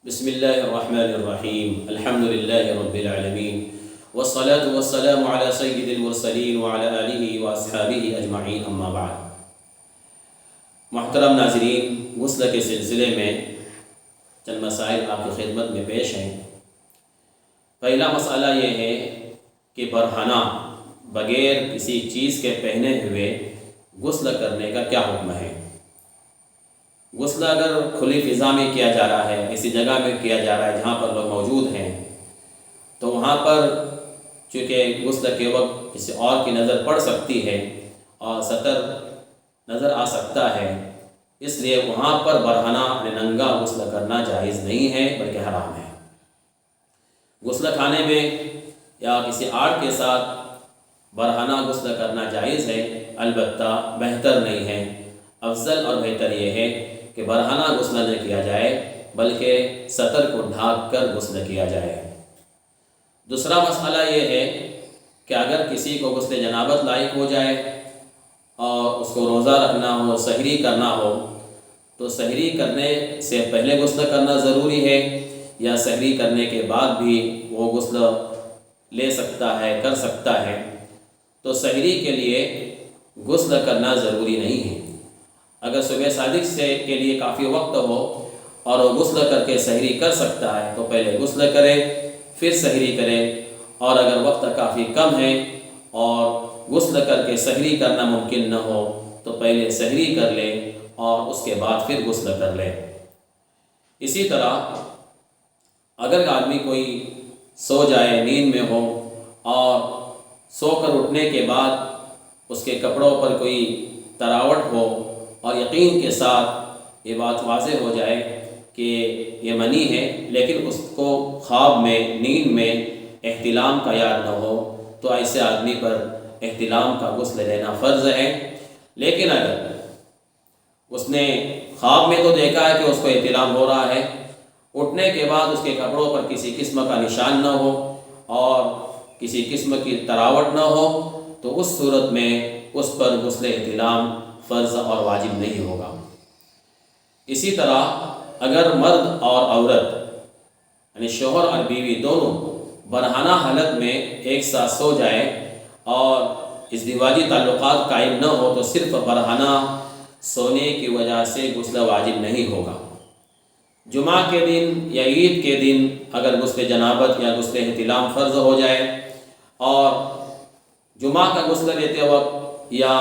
بسم الله الرحمن الرحيم الحمد لله رب العالمين والصلاة والسلام على سيد المرسلين وعلى آله وأصحابه أجمعين أما بعد۔ محترم ناظرین، غسل کے سلسلے میں چند مسائل آپ کی خدمت میں پیش ہیں۔ پہلا مسئلہ یہ ہے کہ برہنہ بغیر کسی چیز کے پہنے ہوئے غسل کرنے کا کیا حکم ہے۔ غسل اگر کھلی فضا میں کیا جا رہا ہے، ایسی جگہ میں کیا جا رہا ہے جہاں پر لوگ موجود ہیں، تو وہاں پر چونکہ غسل کے وقت کسی اور کی نظر پڑ سکتی ہے اور سطر نظر آ سکتا ہے، اس لیے وہاں پر برہنہ ننگا غسل کرنا جائز نہیں ہے بلکہ حرام ہے۔ غسل خانے میں یا کسی آرٹ کے ساتھ برہنہ غسل کرنا جائز ہے، البتہ بہتر نہیں ہے۔ افضل اور بہتر یہ ہے کہ برہنہ غسل نہ کیا جائے بلکہ سطر کو ڈھانپ کر غسل کیا جائے۔ دوسرا مسئلہ یہ ہے کہ اگر کسی کو غسل جنابت لاحق ہو جائے اور اس کو روزہ رکھنا ہو، سحری کرنا ہو، تو سحری کرنے سے پہلے غسل کرنا ضروری ہے یا سحری کرنے کے بعد بھی وہ غسل لے سکتا ہے، کر سکتا ہے؟ تو سحری کے لیے غسل کرنا ضروری نہیں ہے۔ اگر صبح صادق سے کے لیے کافی وقت ہو اور وہ غسل کر کے سحری کر سکتا ہے تو پہلے غسل کرے پھر سحری کرے، اور اگر وقت کافی کم ہے اور غسل کر کے سحری کرنا ممکن نہ ہو تو پہلے سحری کر لے اور اس کے بعد پھر غسل کر لے۔ اسی طرح اگر آدمی کوئی سو جائے، نیند میں ہو، اور سو کر اٹھنے کے بعد اس کے کپڑوں پر کوئی تراوٹ ہو اور یقین کے ساتھ یہ بات واضح ہو جائے کہ یہ منی ہے، لیکن اس کو خواب میں، نیند میں احتلام کا یاد نہ ہو، تو ایسے آدمی پر احتلام کا غسل لینا فرض ہے۔ لیکن اگر اس نے خواب میں تو دیکھا ہے کہ اس کو احتلام ہو رہا ہے، اٹھنے کے بعد اس کے کپڑوں پر کسی قسم کا نشان نہ ہو اور کسی قسم کی تراوٹ نہ ہو، تو اس صورت میں اس پر غسل احتلام فرض اور واجب نہیں ہوگا۔ اسی طرح اگر مرد اور عورت یعنی شوہر اور بیوی دونوں برہنہ حالت میں ایک ساتھ سو جائے اور ازدواجی تعلقات قائم نہ ہو تو صرف برہنہ سونے کی وجہ سے غسل واجب نہیں ہوگا۔ جمعہ کے دن یا عید کے دن اگر غسل جنابت یا غسل احتلام فرض ہو جائے اور جمعہ کا غسل لیتے وقت یا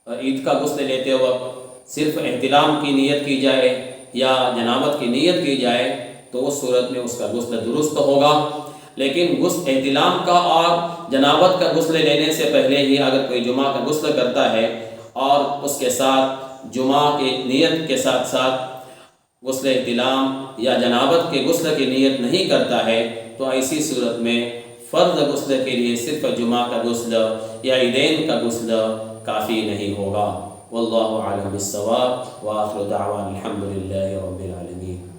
عید کا غسل لیتے وقت صرف احتلام کی نیت کی جائے یا جنابت کی نیت کی جائے تو اس صورت میں اس کا غسل درست ہوگا۔ لیکن غسل احتلام کا اور جنابت کا غسل لینے سے پہلے ہی اگر کوئی جمعہ کا غسل کرتا ہے اور اس کے ساتھ جمعہ کی نیت کے ساتھ ساتھ غسل احتلام یا جنابت کے غسل کی نیت نہیں کرتا ہے تو ایسی صورت میں فرض غسل کے لیے صرف جمعہ کا غسل یا عیدین کا غسل کافی نہیں ہوگا۔ واللہ اعلم بالصواب، وآخر دعوانا الحمد للہ رب العالمین۔